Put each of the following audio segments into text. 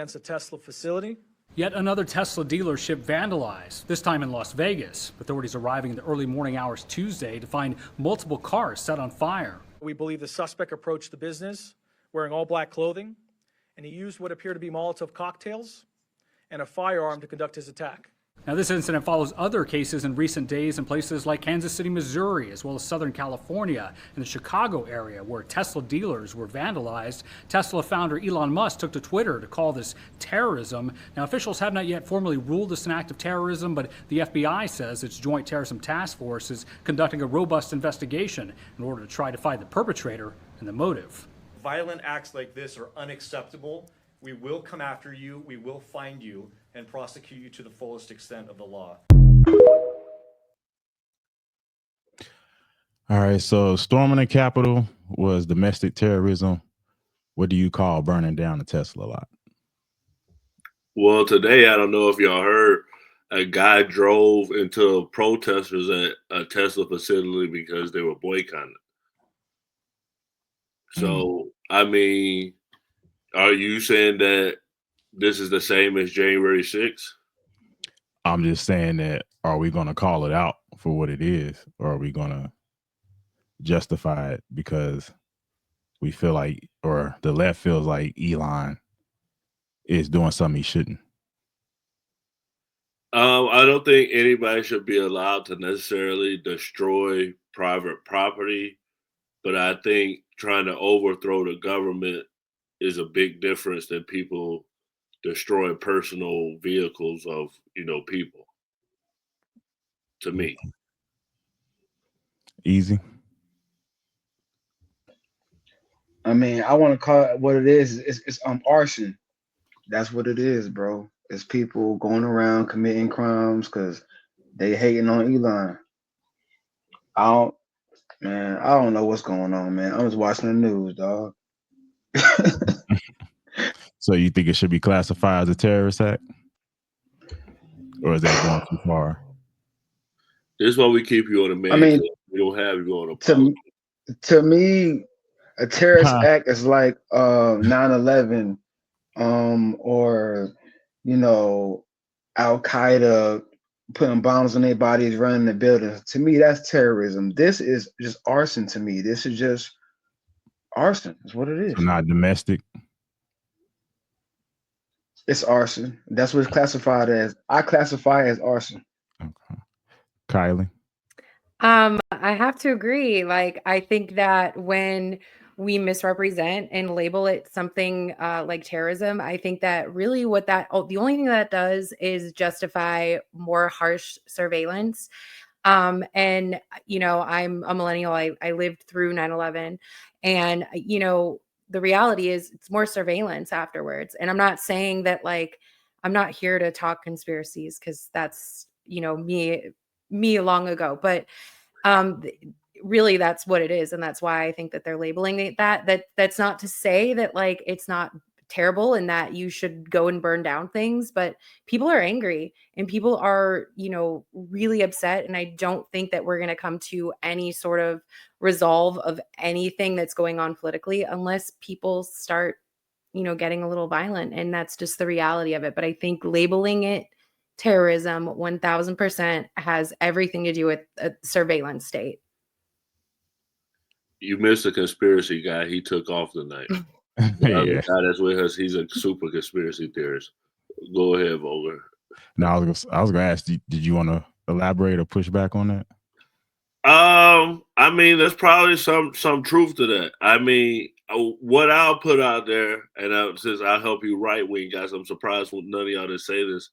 against a Tesla facility. Yet another Tesla dealership vandalized, this time in Las Vegas. Authorities arriving in the early morning hours Tuesday to find multiple cars set on fire. We believe the suspect approached the business wearing all black clothing, and he used what appear to be Molotov cocktails and a firearm to conduct his attack. Now, this incident follows other cases in recent days in places like Kansas City, Missouri, as well as Southern California and the Chicago area, where Tesla dealers were vandalized. Tesla founder Elon Musk took to Twitter to call this terrorism. Now, officials have not yet formally ruled this an act of terrorism, but the FBI says its Joint Terrorism Task Force is conducting a robust investigation in order to try to find the perpetrator and the motive. Violent acts like this are unacceptable. We will come after you, we will find you, and prosecute you to the fullest extent of the law. All right, so storming the Capitol was domestic terrorism. What do you call burning down a Tesla lot? Well, today, I don't know if y'all heard, a guy drove into protesters at a Tesla facility because they were boycotting. So, I mean, are you saying that this is the same as January 6th? I'm just saying that, are we going to call it out for what it is, or are we going to justify it because we feel like, or the left feels like Elon is doing something he shouldn't? I don't think anybody should be allowed to necessarily destroy private property, but I think trying to overthrow the government is a big difference than people destroying personal vehicles of, people. To me. Easy. I mean, I want to call it what it is. It's arson. That's what it is, bro. It's people going around committing crimes because they hating on Elon. I don't know what's going on, man. I'm just watching the news, dog. So you think it should be classified as a terrorist act? Or is that going too far? This is why we keep you on the man. I mean, we don't have you on a podcast. To me, a terrorist act is like 9/11, or Al Qaeda putting bombs on their bodies, running the buildings. To me, that's terrorism. This is just arson. To me, this is just arson. Is what it is. So not domestic. It's arson. That's what it's classified as. I classify it as arson. Okay. Kylie? I have to agree. Like, I think that when we misrepresent and label it something like terrorism, I think that really the only thing that does is justify more harsh surveillance. And, I'm a millennial. I lived through 9/11, and, the reality is it's more surveillance afterwards. And I'm not saying that, like, I'm not here to talk conspiracies because that's, me long ago, but really that's what it is. And that's why I think that they're labeling it that's not to say that, like, it's not terrible and that you should go and burn down things, but people are angry and people are, really upset. And I don't think that we're going to come to any sort of resolve of anything that's going on politically unless people start, getting a little violent. And that's just the reality of it. But I think labeling it terrorism 1000% has everything to do with a surveillance state. You missed a conspiracy guy. He took off tonight. Yeah. The guy that's with us, he's a super conspiracy theorist. Go ahead, Vogler. No, I was going to ask, did you want to elaborate or push back on that? I mean, there's probably some truth to that. I mean, what I'll put out there, and since I'll help you right wing guys, I'm surprised none of y'all didn't say this,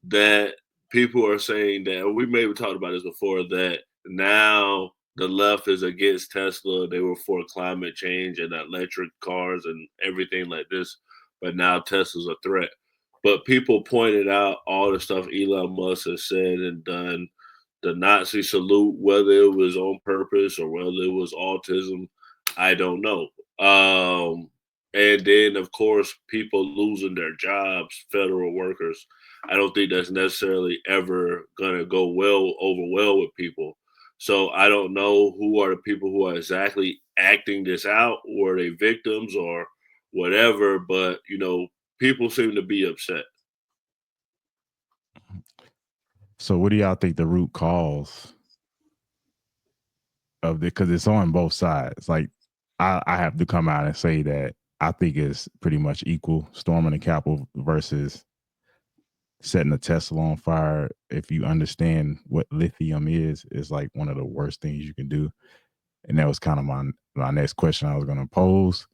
that people are saying that, we maybe talked about this before, that now the left is against Tesla. They were for climate change and electric cars and everything like this, but now Tesla's a threat. But people pointed out all the stuff Elon Musk has said and done, the Nazi salute, whether it was on purpose or whether it was autism, I don't know. And then, of course, people losing their jobs, federal workers. I don't think that's necessarily ever going to go over well with people. So I don't know who are the people who are exactly acting this out, or are they victims or whatever. But, people seem to be upset. So what do y'all think the root cause of it? Because it's on both sides. Like I have to come out and say that I think it's pretty much equal, storming the Capitol versus setting a Tesla on fire. If you understand what lithium is like one of the worst things you can do. And that was kind of my next question I was going to pose,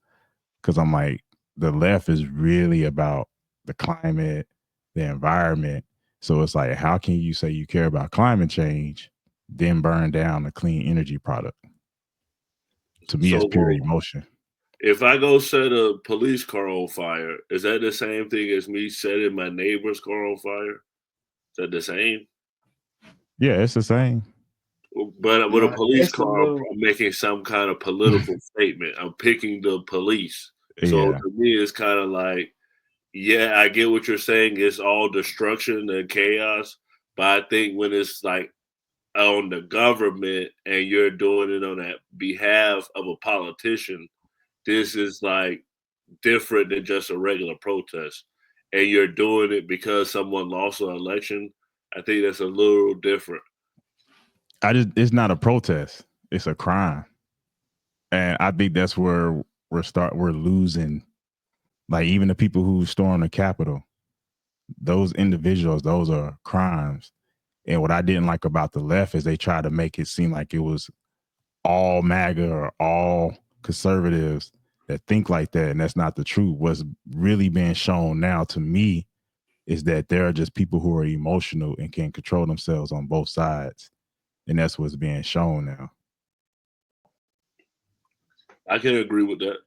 because I'm like, the left is really about the climate, the environment. So it's like, how can you say you care about climate change, then burn down a clean energy product? To me, it's pure emotion. If I go set a police car on fire, is that the same thing as me setting my neighbor's car on fire? Is that the same? Yeah, it's the same. But with a police It's a car, I'm little. making some kind of political statement. I'm picking the police. So Yeah. to me, it's kind of like, yeah, I get what you're saying. It's all destruction and chaos. But I think when it's like on the government and you're doing it on that behalf of a politician, this is like different than just a regular protest. And you're doing it because someone lost an election. I think that's a little different. It's not a protest. It's a crime. And I think that's where we're losing. Like, even the people who stormed the Capitol, those individuals, those are crimes. And what I didn't like about the left is they tried to make it seem like it was all MAGA or all conservatives that think like that. And that's not the truth. What's really being shown now to me is that there are just people who are emotional and can control themselves on both sides. And that's what's being shown now. I can agree with that.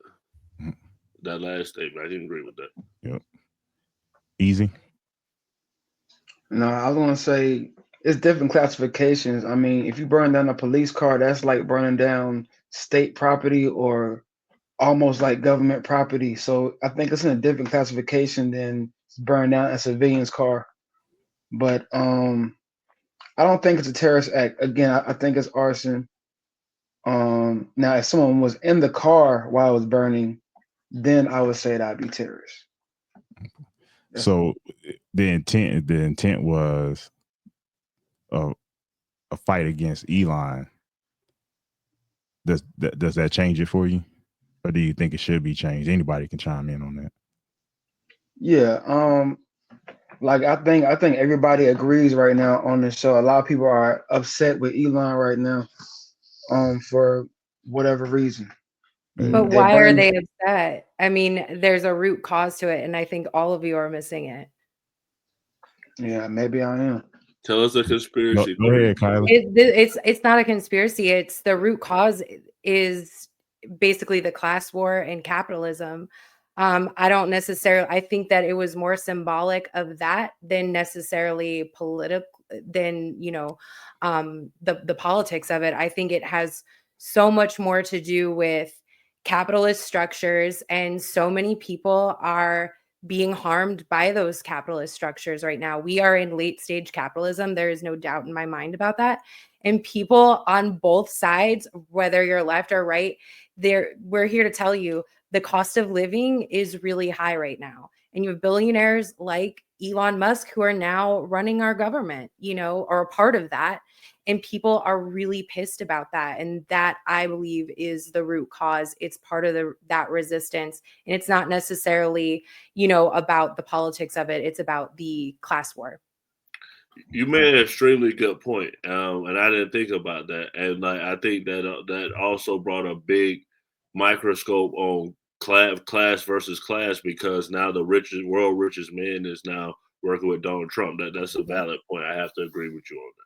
Mhm. That last statement, I can agree with that. Yep. Easy. No, I was gonna say it's different classifications. I mean, if you burn down a police car, that's like burning down state property or almost like government property. So I think it's in a different classification than burning down a civilian's car. But I don't think it's a terrorist act. Again, I think it's arson. Now if someone was in the car while it was burning, then I would say that'd be terrorist. So the intent was a fight against Elon. Does that change it for you, or do you think it should be changed? Anybody can chime in on that. Yeah. Like I think everybody agrees right now on the show. A lot of people are upset with Elon right now, for whatever reason. But They why are burn. they upset? I mean, there's a root cause to it, and I think all of you are missing it. Yeah, maybe I am. Tell us a conspiracy. Go ahead, Kylie. It's not a conspiracy. It's the root cause is basically the class war and capitalism. I don't necessarily. I think that it was more symbolic of that than necessarily political. Than the politics of it. I think it has so much more to do with capitalist structures, and so many people are being harmed by those capitalist structures right now. We are in late stage capitalism. There is no doubt in my mind about that. And people on both sides, whether you're left or right, we're here to tell you the cost of living is really high right now. And you have billionaires like Elon Musk who are now running our government, or a part of that. And people are really pissed about that. And that, I believe, is the root cause. It's part of that resistance. And it's not necessarily, about the politics of it. It's about the class war. You made an extremely good point, and I didn't think about that. And I think that also brought a big microscope on class versus class, because now the world richest man is now working with Donald Trump. That's a valid point. I have to agree with you on that.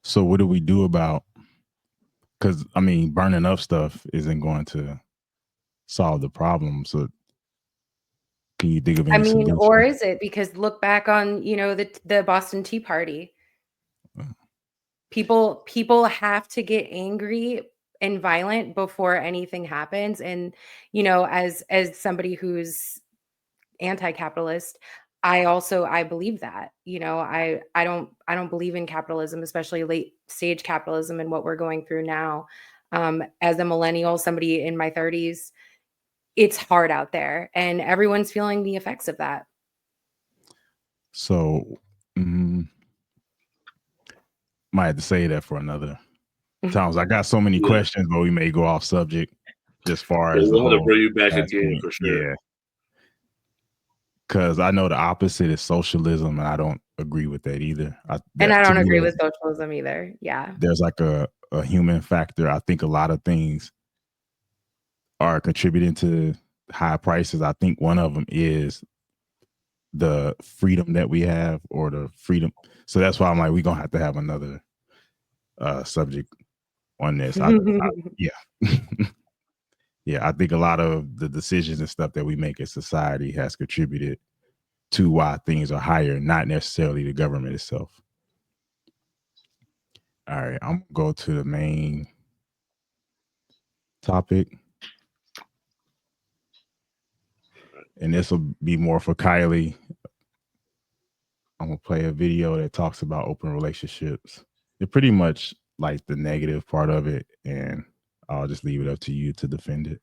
So what do we do about? Because burning up stuff isn't going to solve the problem. So can you think of any solution? Or is it? Because look back on, the Boston Tea Party. People have to get angry and violent before anything happens. And, as somebody who's anti-capitalist, I believe that, I don't believe in capitalism, especially late stage capitalism and what we're going through now. As a millennial, somebody in my 30s, it's hard out there, and everyone's feeling the effects of that. So, might have to say that for another times. I got so many Yeah. questions, but we may go off subject just far Yeah, as the we'll have to whole. bring you back again asking- for sure. Yeah. Because I know the opposite is socialism, and I don't agree with that either. And I to don't me, agree with socialism either. Yeah. there's like a human factor. I think a lot of things are contributing to high prices. I think one of them is the freedom that we have, or the freedom. So that's why I'm like, we're gonna have to have another subject on this. Yeah. Yeah, I think a lot of the decisions and stuff that we make as society has contributed to why things are higher, not necessarily the government itself. All right, I'm gonna go to the main topic. And this will be more for Kylie. I'm gonna play a video that talks about open relationships. They're pretty much like the negative part of it, and I'll just leave it up to you to defend it.